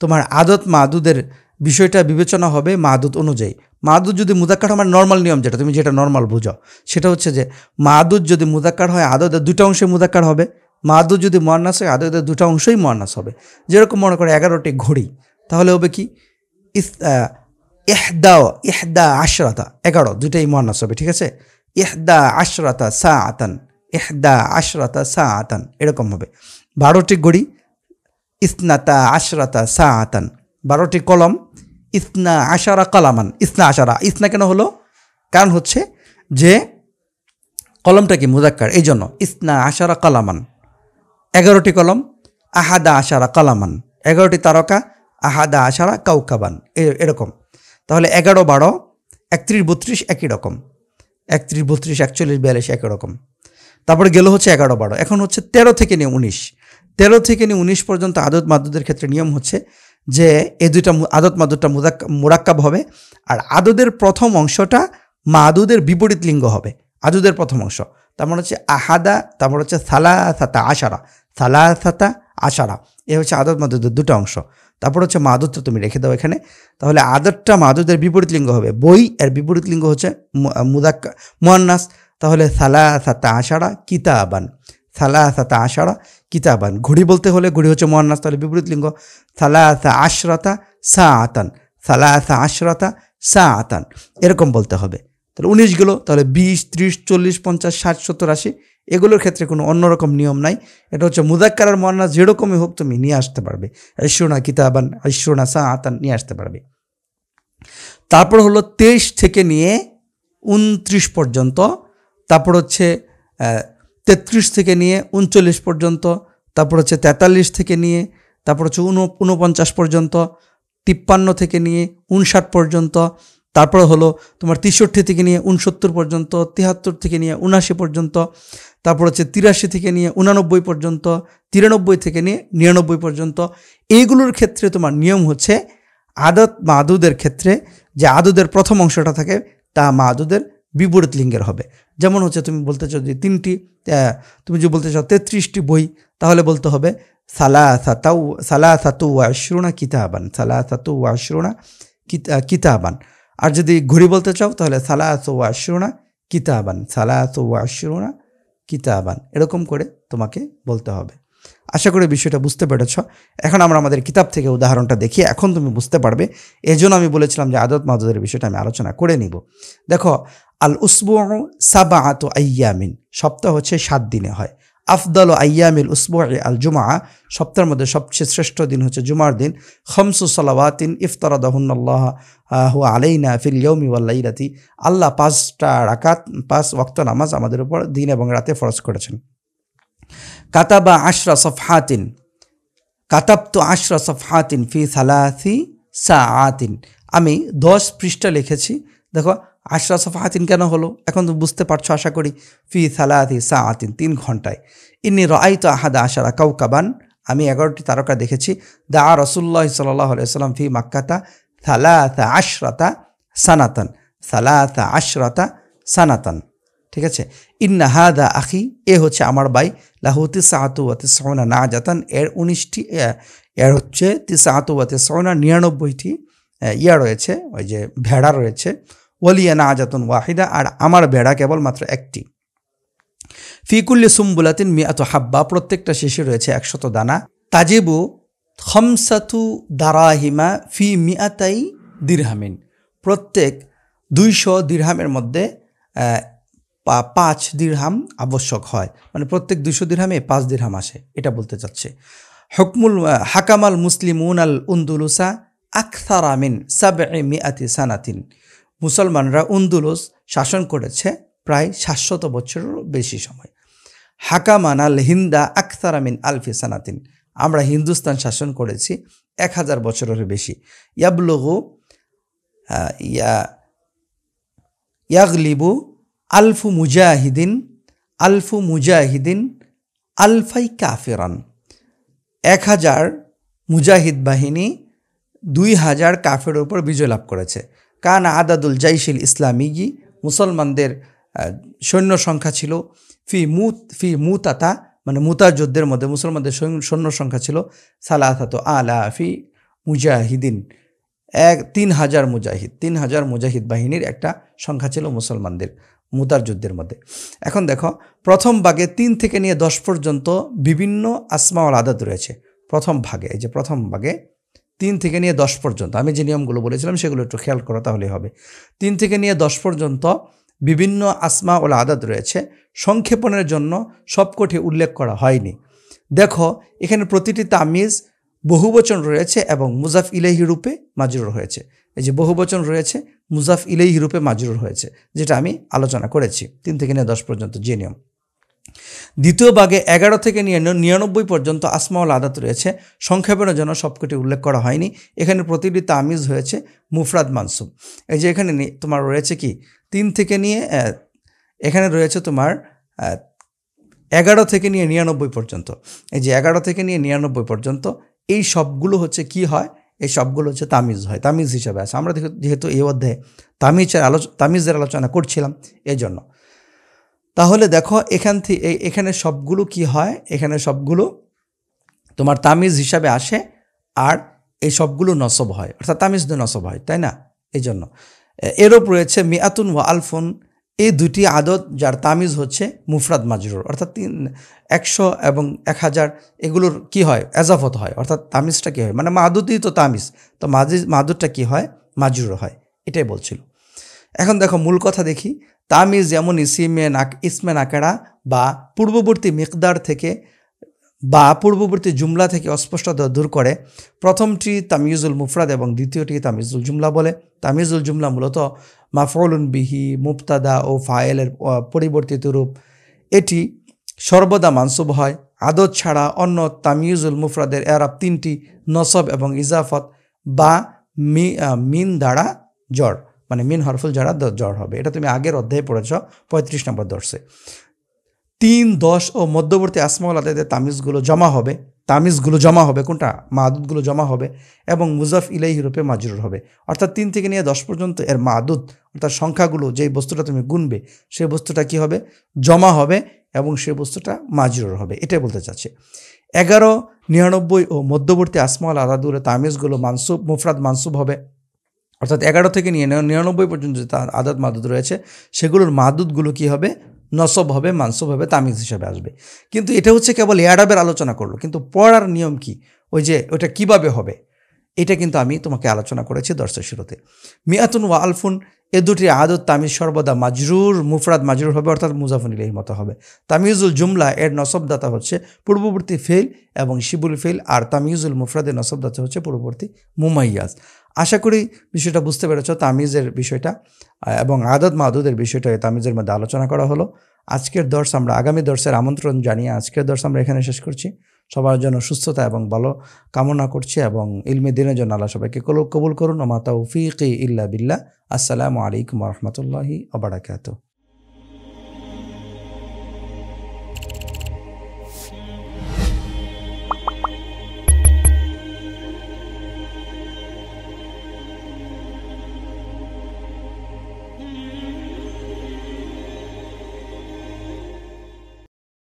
তোমার আদত মাদুদের বিষয়টা বিবেচনা হবে মাদুদ অনুযায়ী। মাদুদ যদি মুজাক্কার হয়, নর্মাল নিয়ম যেটা তুমি যেটা নর্মাল বুঝো, সেটা হচ্ছে যে মাদুদ যদি মুজাক্কার হয় আদতের 2টা অংশে মুজাক্কার হবে, মাদুদ যদি মুয়ান্নাস হয় আদতের 2টা অংশই মুয়ান্নাস হবে। যেরকম মনে করে 11টি ঘড়ি, তাহলে হবে কি ইহদা আশরাতা, 11 দুইটাই মুয়ান্নাস হবে, ঠিক আছে। ইহদা আশরাতা সাআতান, ইহদা আশরাতা সাআতান, এরকম হবে। 12টি ঘড়ি, ইসনাতা আশরাতা সাআতান, 12টি কলম, ইসনা আশারা কালামান, ইসনা আশারা, ইসনা কেন হলো, কারণ হচ্ছে যে কলমটা কি মুজাক্কার, এই জন্য ইসনা আশারা কালামান। 11টি কলম, আহাদা আশারা কালামান, 11টি তারকা, আহাদা আশারা কাউকাবান, এরকম। তাহলে 11, 12, 31, 32 একই রকম, 31, 32, 41, 42 একই রকম। তারপরে গেল হচ্ছে 11, 12। এখন হচ্ছে 13 থেকে নিয়ে 19, 13 থেকে নিয়ে 19 পর্যন্ত আদত মাদুদের ক্ষেত্রে নিয়ম হচ্ছে যে এই দুইটা আদত মাদুদটা মুরাক্কাব হবে, আর আদদের প্রথম অংশটা মাদুদের বিপরীত লিঙ্গ হবে, আদদের প্রথম অংশ। তার মানে হচ্ছে আহাদা, তারপর হচ্ছে সালাসাতা আশারা, সালাসাতা আশারা, এ হচ্ছে আদত মাদুদের 2টা অংশ। তারপর হচ্ছে মাদুদটা তুমি রেখে দাও এখানে, তাহলে আদতটা মাদুদের বিপরীত লিঙ্গ হবে, বই এর বিপরীত লিঙ্গ হচ্ছে মুয়ান্নাস, তাহলে সালাসাতা আশারা কিতাবান, সালাসাতা আশারা কিতাবান। ঘড়ি বলতে হলে ঘড়ি হচ্ছে মুয়ান্নাস, তাহলে বিপরীত লিঙ্গ সালাসা আশরাতা সাআতান, সালাসা আশরাতা সাআতান, এরকম বলতে হবে। তাহলে 19 গেল, তাহলে 20, 30, 40, 50, 60, 70, 80 এগুলোর ক্ষেত্রে কোনো অন্যরকম নিয়ম নাই। এটা হচ্ছে মুজাক্কার আর মুয়ান্নাস যেরকমই হোক তুমি নিয়ে আসতে পারবে, আশরুনা কিতাবান, আশরুনা সাআতান নিয়ে আসতে পারবে। তারপর হলো 23 থেকে নিয়ে 29 পর্যন্ত, তারপর হচ্ছে 33 থেকে নিয়ে 39 পর্যন্ত, তারপর হচ্ছে 43 থেকে নিয়ে, তারপর হচ্ছে 49 পর্যন্ত, 53 থেকে নিয়ে 59 পর্যন্ত, তারপর হলো তোমার 63 থেকে নিয়ে 69 পর্যন্ত, 73 থেকে নিয়ে 79 পর্যন্ত, তারপর হচ্ছে 83 থেকে নিয়ে 89 পর্যন্ত, 93 থেকে নিয়ে 99 পর্যন্ত। এইগুলোর ক্ষেত্রে তোমার নিয়ম হচ্ছে আদত মাদুদের ক্ষেত্রে যে আদদের প্রথম অংশটা থাকে তা মাদুদের বিপরীত লিঙ্গের হবে। যেমন হচ্ছে তুমি বলতে চাও যে তুমি যদি বলতে চাও 33টি বই, তাহলে বলতে হবে সালাসাতু ওয়া আশরুনা কিতাবান, সালাসাতু ওয়া আশরুনা কিতাবান। আর যদি ঘড়ি বলতে চাও তাহলে সালাসু ওয়া আশরুনা কিতাবান, সালাসু ওয়া আশরুনা কিতাবান, এরকম করে তোমাকে বলতে হবে। আশা করি বিষয়টা বুঝতে পেরেছ। এখন আমরা আমাদের কিতাব থেকে উদাহরণটা দেখি, এখন তুমি বুঝতে পারবে। এজন্য আমি বলেছিলাম যে আদত মাদুদের বিষয়টা আমি আলোচনা করে নিব। দেখো, আল উসবুউ সাবআতু আইয়ামিন, সপ্তাহ হচ্ছে 7 দিনে হয়। আফদালু আইয়ামিল উসবুই আল জুমআ, সপ্তাহের মধ্যে সবচেয়ে শ্রেষ্ঠ দিন হচ্ছে জুমার দিন। খামসু সালাওয়াতিন ইফতারাদাহুন্নাল্লাহু আলাইনা ফিল ইয়াউমি ওয়াল লাইলাতি, আল্লাহ 5টা রাকাত 5 ওয়াক্ত নামাজ আমাদের উপর দিন এবং রাতে ফরজ করেছেন। কাতাবা 10 সফহাতিন, কাতাবতু 10 সফহাতিন ফি 3 সাআতিন, আমি 10 পৃষ্ঠা লিখেছি। দেখো 10 সফহাতিন কেন হলো এখন তো বুঝতে পারছো আশা করি। ফি 3 সাআতিন, 3 ঘন্টায়। ইন্নী রাআইতু আহাদা আশারা কাওকাবান, আমি 11টি তারকা দেখেছি। দা রাসূলুল্লাহ সাল্লাল্লাহু আলাইহি ওয়াসাল্লাম ফি মাক্কাতা 13 সানাতান, 13 সানাতান, ঠিক আছে। ইন্না হাদা আখি, এ হচ্ছে আমার ভাই। লাহু 99 নাজাতান, এর 19টি, এর হচ্ছে 99টি ইয়া রয়েছে, ওই যে ভেড়া রয়েছে। ওয়ালিয়া নাজাতুন ওয়াহিদা, আর আমার ভেড়া কেবলমাত্র একটি। ফি কুল্লি সুম্বুলাতিন মিআতু হাব্বা, প্রত্যেকটা শেষে রয়েছে 100 দানা। তাজিবু খামসাতু দারাহিমা ফি মিআতাই দিরহামিন, প্রত্যেক 200 দিরহামের মধ্যে 5 দিরহাম আবশ্যক হয়, মানে প্রত্যেক 200 দিরহামে 5 দিরহাম আসে, এটা বলতে চাচ্ছে। হাকামাল মুসলিমুন আল উন্দুলুসা আকসারা মিন 700 সানাতিন, মুসলমানরা উন্দুলুস শাসন করেছে প্রায় 700 বছরেরও বেশি সময়। হাকামান আল হিন্দা আকসারা মিন আলফি সানাতিন, আমরা হিন্দুস্তান শাসন করেছি 1000 বছরের বেশি। ইয়াবলুগু ইয়াগলিবু আলফু মুজাহিদিন আলফাই কাফিরান, 1000 মুজাহিদ বাহিনী 2000 কাফেরের উপর বিজয় লাভ করেছে। কান আদাদুল জাইশিল ইসলামী, মুসলমানদের সৈন্য সংখ্যা ছিল ফি মুতাতা, মানে মুতার যুদ্ধের মধ্যে মুসলমানদের সৈন্য সংখ্যা ছিল 3,000 মুজাহিদিন, 3000 মুজাহিদ, 3000 মুজাহিদ বাহিনীর একটা সংখ্যা ছিল মুসলমানদের মুতার যুদ্ধের মধ্যে। এখন দেখো, প্রথম ভাগে 3 থেকে নিয়ে 10 পর্যন্ত বিভিন্ন আসমা ওয়াল আদাদ রয়েছে। প্রথম ভাগে, এই যে প্রথম ভাগে 3 থেকে নিয়ে 10 পর্যন্ত, আমি যে নিয়মগুলো বলেছিলাম সেগুলো একটু খেয়াল করো তাহলেই হবে। 3 থেকে নিয়ে 10 পর্যন্ত বিভিন্ন আসমা ওয়াল আদাদ রয়েছে। সংক্ষেপণের জন্য সবকটি উল্লেখ করা হয়নি। দেখো, এখানে প্রতিটি তামিজ বহুবচন রয়েছে এবং মুজাফ ইলাইহি রূপে মাজরুর হয়েছে। এই যে বহুবচন রয়েছে, মুজাফ ইলাইহি রূপে মাজরুর হয়েছে, যেটা আমি আলোচনা করেছি 3 থেকে নিয়ে 10 পর্যন্ত যে নিয়ম। দ্বিতীয় ভাগে 11 থেকে নিয়ে 99 পর্যন্ত আসমাউল আদাত রয়েছে। সংক্ষেপণের জন্য সবকটি উল্লেখ করা হয়নি। এখানে প্রতিটি তামিজ হয়েছে মুফরাদ মানসুব। এই যে এখানে তোমার রয়েছে কি 3 থেকে নিয়ে এখানে রয়েছে তোমার 11 থেকে নিয়ে 99 পর্যন্ত। এই যে 11 থেকে নিয়ে 99 পর্যন্ত এই সবগুলো হচ্ছে কি হয়, এই সবগুলো হচ্ছে তামিজ হয়, তামিজ হিসাবে আছে। আমরা যেহেতু এই অধ্যায়ে তামিজের আলোচনা করছিলাম এই জন্য। তাহলে দেখো এখানে সবগুলো কি হয়, এখানে সবগুলো তোমার তামিজ হিসাবে আসে, আর এই সবগুলো নসব হয়, অর্থাৎ তামিজ দিয়ে নসব হয়, তাই না? এই জন্য এরূপ রয়েছে মিআতুন ওয়া আলফুন, এই দুটি আদত যার তামিজ হচ্ছে মুফরাদ মাজরুর, অর্থাৎ 100 এবং 1000 এগুলোর কি হয়, এজাফত হয়, অর্থাৎ তামিজটা কী হয়, মানে মাদুদই তো তামিজ, তো মাদুদটা কি হয়, মাজরুর হয়, এটাই বলছিল। এখন দেখো মূল কথা দেখি। তামিজ যেমন ইসমে নাকেরা বা পূর্ববর্তী মিকদার থেকে বা পূর্ববর্তী জুমলা থেকে অস্পষ্টতা দূর করে। প্রথমটি তামিজুল মুফরাদ এবং দ্বিতীয়টি তামিজুল জুমলা বলে। তামিজুল জুমলা মূলত মাফউলুন বিহি, মুবতাদা ও ফায়েলের পরিবর্তিত রূপ। এটি সর্বদা মানসুব হয়। আদত ছাড়া অন্য তামিজুল মুফরাদের এরাব 3টি, নসব এবং ইজাফত বা মিন দ্বারা জড়, মানে মিন হরফুল যারা জড় হবে। এটা তুমি আগের অধ্যায়ে পড়েছ 35 নম্বর দর্শে। 3, 10 ও মধ্যবর্তী আসমাউল আদাদের তামিজগুলো জমা হবে কোনটা, মাদুদগুলো জমা হবে এবং মুজাফ ইলাইহি রূপে মাজরুর হবে। অর্থাৎ 3 থেকে নিয়ে 10 পর্যন্ত এর মাদুদ অর্থাৎ সংখ্যাগুলো, যেই বস্তুটা তুমি গুনবে সেই বস্তুটা কি হবে, জমা হবে এবং সেই বস্তুটা মাজরুর হবে, এটাই বলতে চাচ্ছে। 11, 99 ও মধ্যবর্তী আসমাউল আদাদুল তামিজগুলো মুফরাদ মানসুব হবে। অর্থাৎ 11 থেকে নিয়ে 99 পর্যন্ত যে আদাদ মাদুদ রয়েছে সেগুলোর মাদুদগুলো কী হবে, নসব হবে, মানসব হবে, তামিজ হিসাবে আসবে। কিন্তু এটা হচ্ছে কেবল এরাবের আলোচনা করলো, কিন্তু পড়ার নিয়ম কি, ওই যে ওটা কিভাবে হবে, এটা কিন্তু আমি তোমাকে আলোচনা করেছি দর্সের শুরুতে। মিয়াতুন ওয়া আলফুন, এ দুটি আদত তামিজ সর্বদা মাজরুর, মুফরাদ মাজরুর হবে, অর্থাৎ মুজাফুন ইলাইহির মতো হবে। তামিজুল জুমলা এর নসবদাতা হচ্ছে পূর্ববর্তী ফেল এবং শিবুল ফেল, আর তামিজুল মুফরাদের নসবদাতা হচ্ছে পূর্ববর্তী মুমাইয়াজ। আশা করি বিষয়টা বুঝতে পেরেছ, তামিজের বিষয়টা এবং আদত মাদুদের বিষয়টা তামিজের মধ্যে আলোচনা করা হলো। আজকের দর্স আমরা আগামী দর্সের আমন্ত্রণ জানিয়ে আজকের দর্স আমরা এখানে শেষ করছি। সবার জন্য সুস্থতা এবং ভালো কামনা করছি এবং ইলমে দিনের জন্য আল্লাহ সবাইকে কবুল করুন। ওমা তাওফীকি ইল্লা বিল্লাহ। আসসালামু আলাইকুম ওয়া রাহমাতুল্লাহি ওয়া বারাকাতুহু।